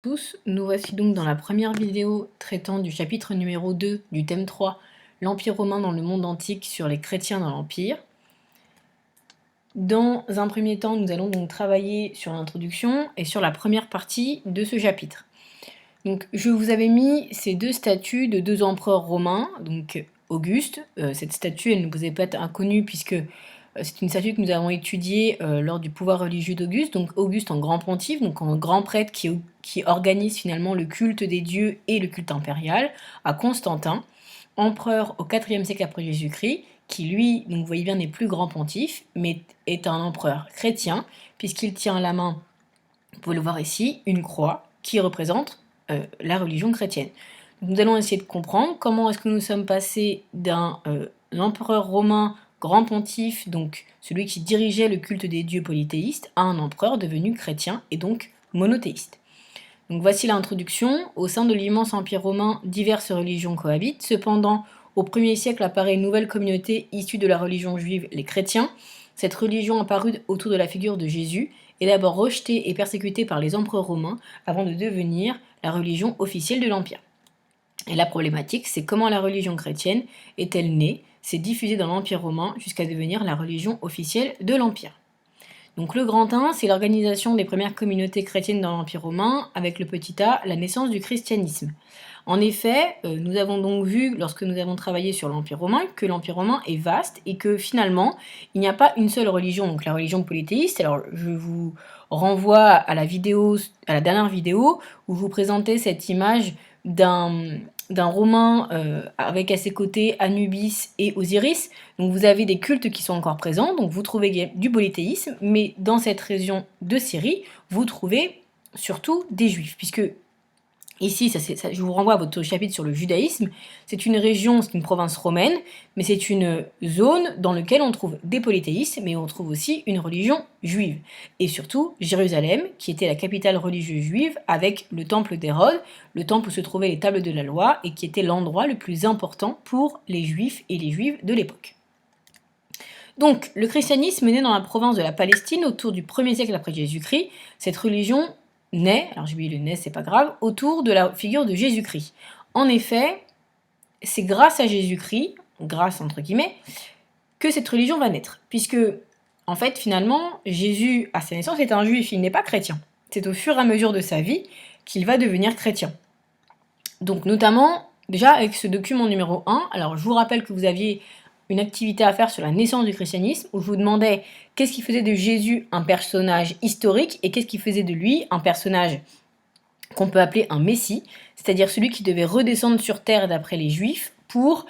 Tous, nous voici donc dans la première vidéo traitant du chapitre numéro 2 du thème 3, l'Empire romain dans le monde antique sur les chrétiens dans l'Empire. Dans un premier temps, nous allons donc travailler sur l'introduction et sur la première partie de ce chapitre. Donc, je vous avais mis ces deux statues de deux empereurs romains, donc Auguste. Cette statue, elle ne vous est pas inconnue puisque c'est une statue que nous avons étudiée lors du pouvoir religieux d'Auguste, donc Auguste en grand pontife, donc en grand prêtre qui organise finalement le culte des dieux et le culte impérial, à Constantin, empereur au IVe siècle après Jésus-Christ, qui lui, donc vous voyez bien, n'est plus grand pontife, mais est un empereur chrétien, puisqu'il tient à la main, vous pouvez le voir ici, une croix qui représente la religion chrétienne. Donc nous allons essayer de comprendre comment est-ce que nous sommes passés d'un empereur romain grand pontife, donc celui qui dirigeait le culte des dieux polythéistes, à un empereur devenu chrétien et donc monothéiste. Donc voici l'introduction. Au sein de l'immense empire romain, diverses religions cohabitent. Cependant, au 1er siècle apparaît une nouvelle communauté issue de la religion juive, les chrétiens. Cette religion apparue autour de la figure de Jésus est d'abord rejetée et persécutée par les empereurs romains avant de devenir la religion officielle de l'empire. Et la problématique, c'est comment la religion chrétienne est-elle née, s'est diffusée dans l'empire romain jusqu'à devenir la religion officielle de l'empire. Donc le grand 1, c'est l'organisation des premières communautés chrétiennes dans l'Empire romain, avec le petit a, la naissance du christianisme. En effet, nous avons donc vu, lorsque nous avons travaillé sur l'Empire romain, que l'Empire romain est vaste et que finalement, il n'y a pas une seule religion, donc la religion polythéiste. Alors je vous renvoie à la dernière vidéo, où je vous présentais cette image d'un Romain avec à ses côtés Anubis et Osiris. Donc vous avez des cultes qui sont encore présents, donc vous trouvez du polythéisme, mais dans cette région de Syrie, vous trouvez surtout des juifs, puisque ici, je vous renvoie à votre chapitre sur le judaïsme, c'est une région, c'est une province romaine, mais c'est une zone dans laquelle on trouve des polythéistes, mais on trouve aussi une religion juive. Et surtout, Jérusalem, qui était la capitale religieuse juive, avec le temple d'Hérode, le temple où se trouvaient les tables de la loi, et qui était l'endroit le plus important pour les juifs et les juives de l'époque. Donc, le christianisme est né dans la province de la Palestine autour du 1er siècle après Jésus-Christ. Cette religion naît, alors j'ai oublié le naît, c'est pas grave, autour de la figure de Jésus-Christ. En effet, c'est grâce à Jésus-Christ, grâce entre guillemets, que cette religion va naître. Puisque, en fait, finalement, Jésus, à sa naissance, est un juif, il n'est pas chrétien. C'est au fur et à mesure de sa vie qu'il va devenir chrétien. Donc, notamment, déjà avec ce document numéro 1, alors je vous rappelle que vous aviez une activité à faire sur la naissance du christianisme, où je vous demandais qu'est-ce qui faisait de Jésus un personnage historique et qu'est-ce qui faisait de lui un personnage qu'on peut appeler un messie, c'est-à-dire celui qui devait redescendre sur terre d'après les juifs pour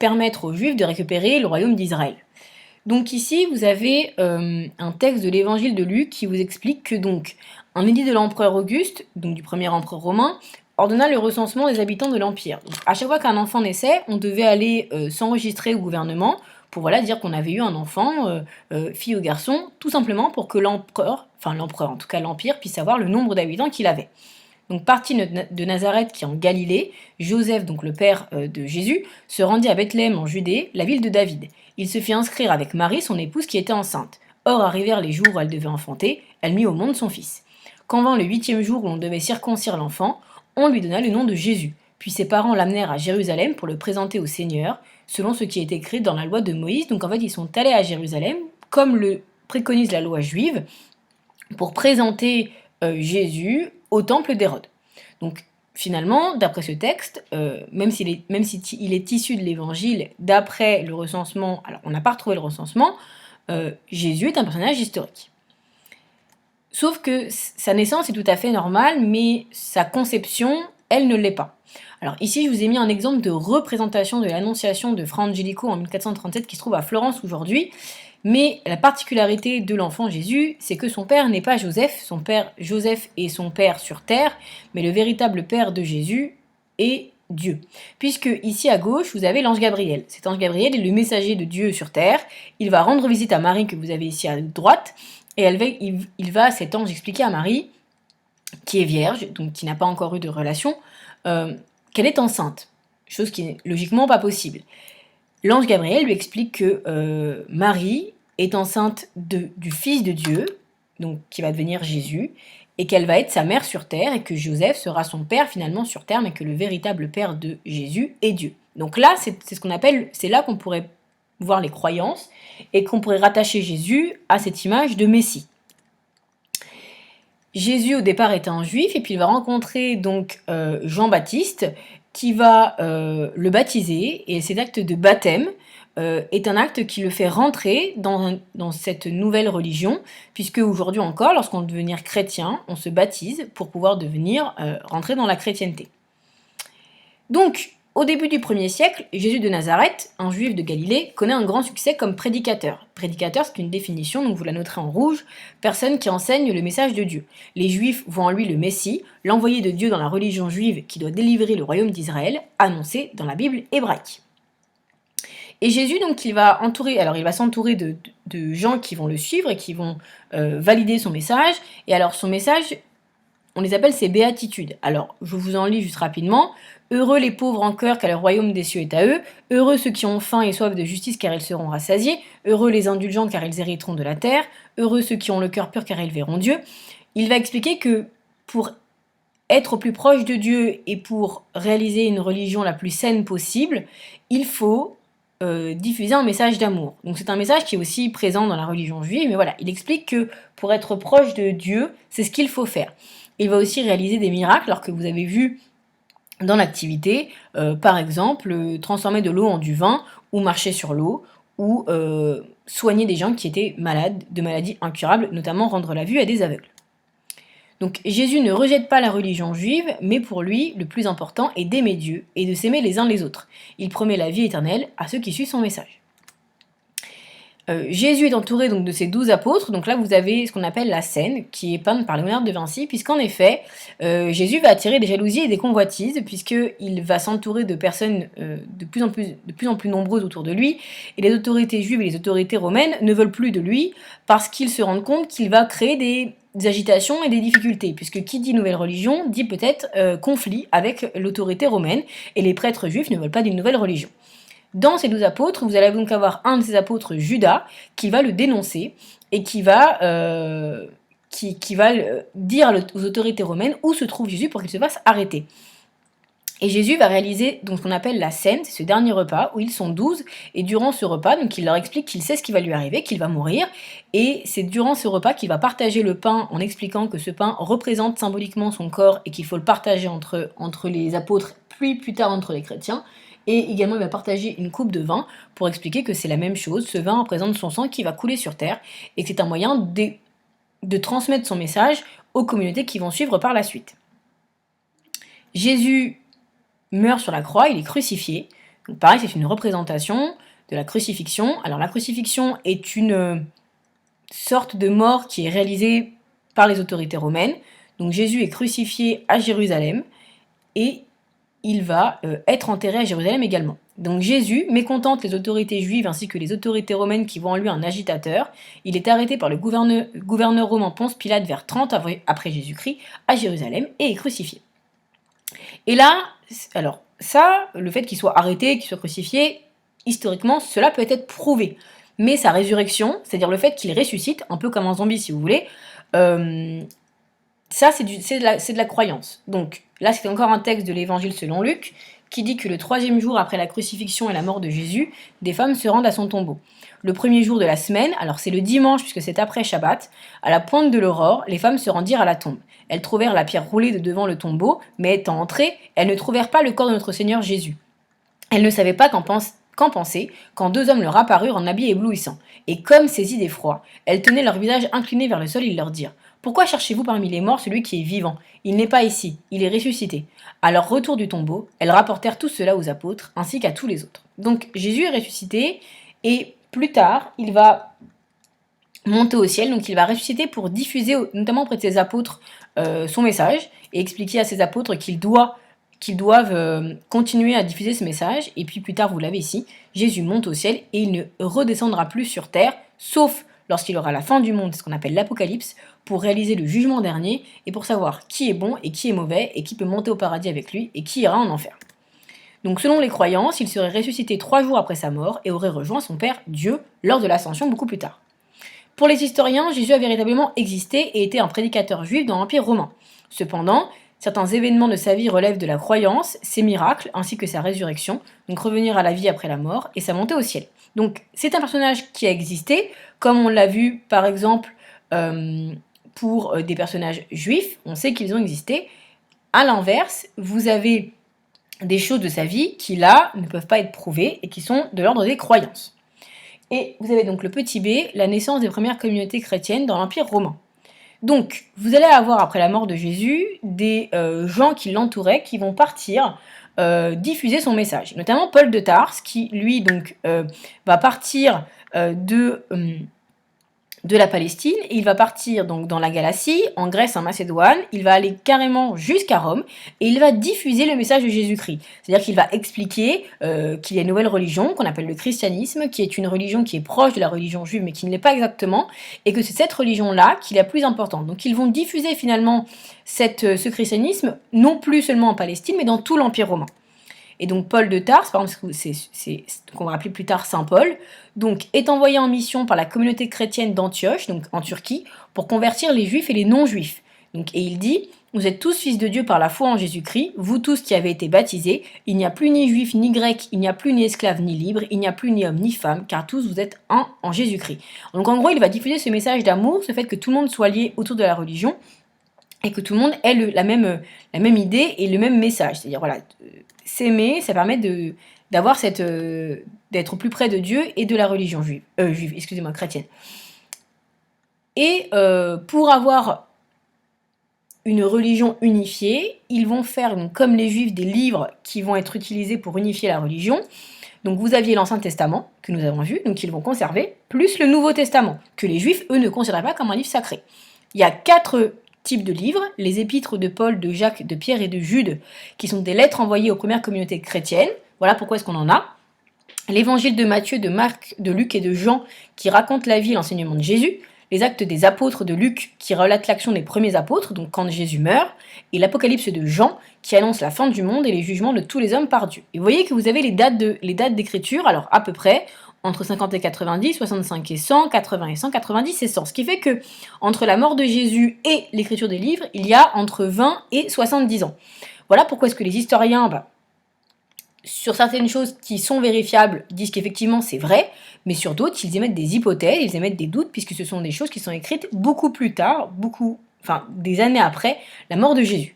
permettre aux juifs de récupérer le royaume d'Israël. Donc ici, vous avez un texte de l'évangile de Luc qui vous explique que donc un édit de l'empereur Auguste, donc du premier empereur romain, ordonna le recensement des habitants de l'Empire. Donc, à chaque fois qu'un enfant naissait, on devait aller s'enregistrer au gouvernement pour dire qu'on avait eu un enfant, fille ou garçon, tout simplement pour que l'empereur en tout cas l'Empire, puisse savoir le nombre d'habitants qu'il avait. Donc parti de Nazareth qui est en Galilée, Joseph, donc le père de Jésus, se rendit à Bethléem en Judée, la ville de David. Il se fit inscrire avec Marie, son épouse, qui était enceinte. Or arrivèrent les jours où elle devait enfanter, elle mit au monde son fils. Quand vint le 8e jour où on devait circoncire l'enfant, on lui donna le nom de Jésus. Puis ses parents l'amenèrent à Jérusalem pour le présenter au Seigneur, selon ce qui est écrit dans la loi de Moïse. Donc en fait, ils sont allés à Jérusalem, comme le préconise la loi juive, pour présenter Jésus au temple d'Hérode. Donc finalement, d'après ce texte, même s'il est issu de l'évangile, d'après le recensement, alors on n'a pas retrouvé le recensement, Jésus est un personnage historique. Sauf que sa naissance est tout à fait normale, mais sa conception, elle ne l'est pas. Alors ici, je vous ai mis un exemple de représentation de l'Annonciation de Fra Angelico en 1437 qui se trouve à Florence aujourd'hui. Mais la particularité de l'enfant Jésus, c'est que son père n'est pas Joseph. Son père Joseph est son père sur terre, mais le véritable père de Jésus est Dieu. Puisque ici à gauche, vous avez l'ange Gabriel. Cet ange Gabriel est le messager de Dieu sur terre. Il va rendre visite à Marie, que vous avez ici à droite, et cet ange, expliquer à Marie, qui est vierge, donc qui n'a pas encore eu de relation, qu'elle est enceinte. Chose qui n'est logiquement pas possible. L'ange Gabriel lui explique que Marie est enceinte du Fils de Dieu, donc qui va devenir Jésus, et qu'elle va être sa mère sur terre, et que Joseph sera son père finalement sur terre, mais que le véritable père de Jésus est Dieu. Donc là, c'est ce qu'on appelle, c'est là qu'on pourrait voir les croyances, et qu'on pourrait rattacher Jésus à cette image de Messie. Jésus au départ est un juif, et puis il va rencontrer donc Jean-Baptiste, qui va le baptiser, et cet acte de baptême est un acte qui le fait rentrer dans cette nouvelle religion, puisque aujourd'hui encore, lorsqu'on veut devenir chrétien, on se baptise pour pouvoir rentrer dans la chrétienté. Donc, au début du 1er siècle, Jésus de Nazareth, un juif de Galilée, connaît un grand succès comme prédicateur. Prédicateur, c'est une définition, donc vous la noterez en rouge, personne qui enseigne le message de Dieu. Les Juifs voient en lui le Messie, l'envoyé de Dieu dans la religion juive qui doit délivrer le royaume d'Israël, annoncé dans la Bible hébraïque. Et Jésus, donc, il va s'entourer de gens qui vont le suivre et qui vont valider son message. Et alors, son message, on les appelle ses béatitudes. Alors, je vous en lis juste rapidement. Heureux les pauvres en cœur, car le royaume des cieux est à eux. Heureux ceux qui ont faim et soif de justice, car ils seront rassasiés. Heureux les indulgents, car ils hériteront de la terre. Heureux ceux qui ont le cœur pur, car ils verront Dieu. Il va expliquer que pour être au plus proche de Dieu et pour réaliser une religion la plus saine possible, il faut diffuser un message d'amour. Donc c'est un message qui est aussi présent dans la religion juive, mais voilà, il explique que pour être proche de Dieu, c'est ce qu'il faut faire. Il va aussi réaliser des miracles, alors que vous avez vu dans l'activité, par exemple, transformer de l'eau en du vin, ou marcher sur l'eau, ou soigner des gens qui étaient malades de maladies incurables, notamment rendre la vue à des aveugles. Donc Jésus ne rejette pas la religion juive, mais pour lui, le plus important est d'aimer Dieu et de s'aimer les uns les autres. Il promet la vie éternelle à ceux qui suivent son message. Jésus est entouré donc de ses 12 apôtres, donc là vous avez ce qu'on appelle la scène, qui est peinte par Léonard de Vinci, puisqu'en effet, Jésus va attirer des jalousies et des convoitises, puisqu'il va s'entourer de personnes de plus en plus nombreuses autour de lui, et les autorités juives et les autorités romaines ne veulent plus de lui, parce qu'ils se rendent compte qu'il va créer des agitations et des difficultés, puisque qui dit nouvelle religion dit peut-être conflit avec l'autorité romaine, et les prêtres juifs ne veulent pas d'une nouvelle religion. Dans ces 12 apôtres, vous allez donc avoir un de ces apôtres, Judas, qui va le dénoncer et qui va dire aux autorités romaines où se trouve Jésus pour qu'il se fasse arrêter. Et Jésus va réaliser donc ce qu'on appelle la scène, c'est ce dernier repas où ils sont 12, et durant ce repas, donc il leur explique qu'il sait ce qui va lui arriver, qu'il va mourir, et c'est durant ce repas qu'il va partager le pain en expliquant que ce pain représente symboliquement son corps et qu'il faut le partager entre les apôtres, puis plus tard entre les chrétiens. Et également, il va partager une coupe de vin pour expliquer que c'est la même chose. Ce vin représente son sang qui va couler sur terre et que c'est un moyen de transmettre son message aux communautés qui vont suivre par la suite. Jésus meurt sur la croix, il est crucifié. Donc pareil, c'est une représentation de la crucifixion. Alors la crucifixion est une sorte de mort qui est réalisée par les autorités romaines. Donc Jésus est crucifié à Jérusalem et il va être enterré à Jérusalem également. Donc Jésus mécontente les autorités juives ainsi que les autorités romaines qui voient en lui un agitateur. Il est arrêté par le gouverneur romain Ponce Pilate vers 30 après Jésus-Christ à Jérusalem et est crucifié. Et là, alors ça, le fait qu'il soit arrêté, qu'il soit crucifié, historiquement, cela peut être prouvé. Mais sa résurrection, c'est-à-dire le fait qu'il ressuscite, un peu comme un zombie si vous voulez, ça c'est de la croyance. Donc là c'est encore un texte de l'évangile selon Luc qui dit que le 3e jour après la crucifixion et la mort de Jésus, des femmes se rendent à son tombeau. Le 1er jour de la semaine, alors c'est le dimanche puisque c'est après Shabbat, à la pointe de l'aurore, les femmes se rendirent à la tombe. Elles trouvèrent la pierre roulée de devant le tombeau, mais étant entrées, elles ne trouvèrent pas le corps de notre Seigneur Jésus. Elles ne savaient pas qu'en penser, quand 2 hommes leur apparurent en habits éblouissants. Et comme saisies d'effroi, elles tenaient leur visage incliné vers le sol, ils leur dirent « Pourquoi cherchez-vous parmi les morts celui qui est vivant? Il n'est pas ici, il est ressuscité. » À leur retour du tombeau, elles rapportèrent tout cela aux apôtres, ainsi qu'à tous les autres. Donc Jésus est ressuscité, et plus tard, il va monter au ciel, donc il va ressusciter pour diffuser, notamment auprès de ses apôtres, son message, et expliquer à ses apôtres qu'ils doivent continuer à diffuser ce message. Et puis plus tard, vous l'avez ici, Jésus monte au ciel et il ne redescendra plus sur terre, sauf lorsqu'il aura la fin du monde, ce qu'on appelle l'Apocalypse, pour réaliser le jugement dernier et pour savoir qui est bon et qui est mauvais et qui peut monter au paradis avec lui et qui ira en enfer. Donc selon les croyances, il serait ressuscité 3 jours après sa mort et aurait rejoint son Père Dieu lors de l'ascension beaucoup plus tard. Pour les historiens, Jésus a véritablement existé et était un prédicateur juif dans l'Empire romain. Cependant, certains événements de sa vie relèvent de la croyance, ses miracles, ainsi que sa résurrection, donc revenir à la vie après la mort, et sa montée au ciel. Donc c'est un personnage qui a existé, comme on l'a vu par exemple pour des personnages juifs, on sait qu'ils ont existé. À l'inverse, vous avez des choses de sa vie qui là ne peuvent pas être prouvées et qui sont de l'ordre des croyances. Et vous avez donc le petit b, la naissance des premières communautés chrétiennes dans l'Empire romain. Donc, vous allez avoir après la mort de Jésus des gens qui l'entouraient qui vont partir diffuser son message, notamment Paul de Tarse qui lui donc va partir de la Palestine, et il va partir donc dans la Galatie, en Grèce, en Macédoine, il va aller carrément jusqu'à Rome, et il va diffuser le message de Jésus-Christ. C'est-à-dire qu'il va expliquer qu'il y a une nouvelle religion, qu'on appelle le christianisme, qui est une religion qui est proche de la religion juive, mais qui ne l'est pas exactement, et que c'est cette religion-là qui est la plus importante. Donc ils vont diffuser finalement ce christianisme, non plus seulement en Palestine, mais dans tout l'Empire romain. Et donc Paul de Tarse, par exemple, c'est qu'on va appeler plus tard Saint Paul, donc est envoyé en mission par la communauté chrétienne d'Antioche, donc en Turquie, pour convertir les juifs et les non-juifs. Donc, et il dit, vous êtes tous fils de Dieu par la foi en Jésus-Christ, vous tous qui avez été baptisés, il n'y a plus ni juif ni grec, il n'y a plus ni esclave ni libre, il n'y a plus ni homme ni femme, car tous vous êtes un en Jésus-Christ. Donc en gros, il va diffuser ce message d'amour, ce fait que tout le monde soit lié autour de la religion, et que tout le monde ait la même idée et le même message. C'est-à-dire, voilà, s'aimer, ça permet d'avoir d'être au plus près de Dieu et de la religion chrétienne. Et pour avoir une religion unifiée, ils vont faire, donc, comme les Juifs, des livres qui vont être utilisés pour unifier la religion. Donc vous aviez l'Ancien Testament, que nous avons vu, donc ils vont conserver, plus le Nouveau Testament, que les Juifs, eux, ne considèrent pas comme un livre sacré. Il y a 4 types de livres, les épîtres de Paul, de Jacques, de Pierre et de Jude, qui sont des lettres envoyées aux premières communautés chrétiennes. Voilà pourquoi est-ce qu'on en a. L'évangile de Matthieu, de Marc, de Luc et de Jean, qui racontent la vie et l'enseignement de Jésus. Les actes des apôtres de Luc, qui relatent l'action des premiers apôtres, donc quand Jésus meurt. Et l'Apocalypse de Jean, qui annonce la fin du monde et les jugements de tous les hommes par Dieu. Et vous voyez que vous avez les dates d'écriture, alors à peu près, entre 50 et 90, 65 et 100, 80 et 100, 90 et 100. Ce qui fait que, entre la mort de Jésus et l'écriture des livres, il y a entre 20 et 70 ans. Voilà pourquoi est-ce que les historiens, sur certaines choses qui sont vérifiables, disent qu'effectivement c'est vrai, mais sur d'autres, ils émettent des hypothèses, ils émettent des doutes, puisque ce sont des choses qui sont écrites beaucoup plus tard, des années après la mort de Jésus.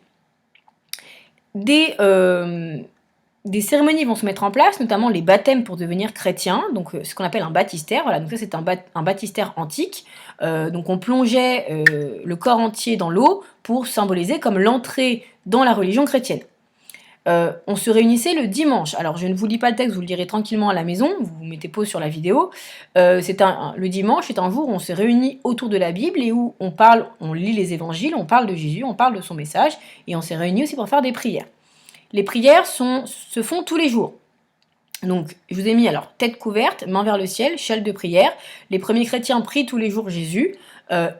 Des cérémonies vont se mettre en place, notamment les baptêmes pour devenir chrétien, donc ce qu'on appelle un baptistère. Voilà, donc ça c'est un baptistère antique. Donc on plongeait le corps entier dans l'eau pour symboliser comme l'entrée dans la religion chrétienne. On se réunissait le dimanche. Alors je ne vous lis pas le texte, vous le lirez tranquillement à la maison, vous mettez pause sur la vidéo. Le dimanche est un jour où on se réunit autour de la Bible et où on lit les évangiles, on parle de Jésus, on parle de son message, et on s'est réunis aussi pour faire des prières. Les prières se font tous les jours. Donc, je vous ai mis alors tête couverte, main vers le ciel, châle de prière. Les premiers chrétiens prient tous les jours Jésus.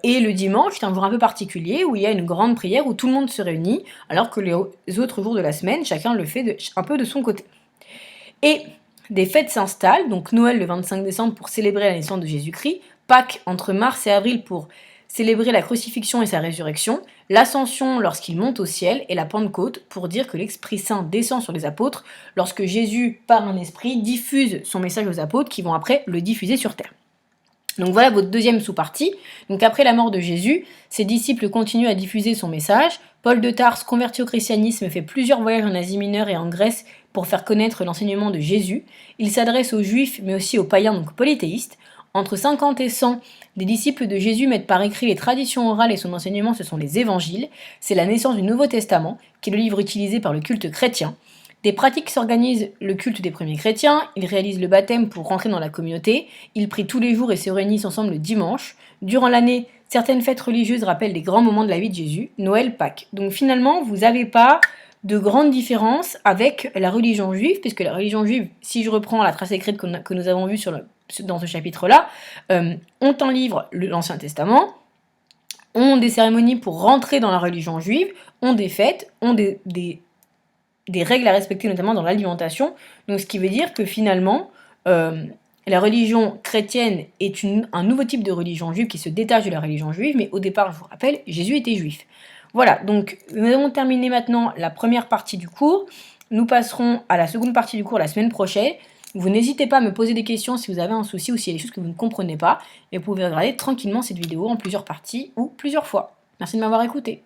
Et le dimanche, c'est un jour un peu particulier où il y a une grande prière où tout le monde se réunit, alors que les autres jours de la semaine, chacun le fait un peu de son côté. Et des fêtes s'installent, donc Noël le 25 décembre pour célébrer la naissance de Jésus-Christ, Pâques entre mars et avril pour célébrer la crucifixion et sa résurrection, l'ascension lorsqu'il monte au ciel et la Pentecôte pour dire que l'Esprit Saint descend sur les apôtres lorsque Jésus, par un esprit, diffuse son message aux apôtres qui vont après le diffuser sur terre. Donc voilà votre deuxième sous-partie. Donc après la mort de Jésus, ses disciples continuent à diffuser son message. Paul de Tarse, converti au christianisme, fait plusieurs voyages en Asie mineure et en Grèce pour faire connaître l'enseignement de Jésus. Il s'adresse aux juifs mais aussi aux païens, donc polythéistes. Entre 50 et 100, les disciples de Jésus mettent par écrit les traditions orales et son enseignement, ce sont les évangiles. C'est la naissance du Nouveau Testament, qui est le livre utilisé par le culte chrétien. Des pratiques s'organisent le culte des premiers chrétiens, ils réalisent le baptême pour rentrer dans la communauté, ils prient tous les jours et se réunissent ensemble le dimanche. Durant l'année, certaines fêtes religieuses rappellent des grands moments de la vie de Jésus, Noël, Pâques. Donc finalement, vous n'avez pas de grande différence avec la religion juive, puisque la religion juive, si je reprends la trace écrite que nous avons vue dans ce chapitre-là, ont en livre l'Ancien Testament, ont des cérémonies pour rentrer dans la religion juive, ont des fêtes, ont des règles à respecter, notamment dans l'alimentation. Donc ce qui veut dire que finalement, la religion chrétienne est un nouveau type de religion juive qui se détache de la religion juive, mais au départ, je vous rappelle, Jésus était juif. Voilà, donc nous avons terminé maintenant la première partie du cours. Nous passerons à la seconde partie du cours la semaine prochaine. Vous n'hésitez pas à me poser des questions si vous avez un souci ou s'il y a des choses que vous ne comprenez pas. Et vous pouvez regarder tranquillement cette vidéo en plusieurs parties ou plusieurs fois. Merci de m'avoir écouté.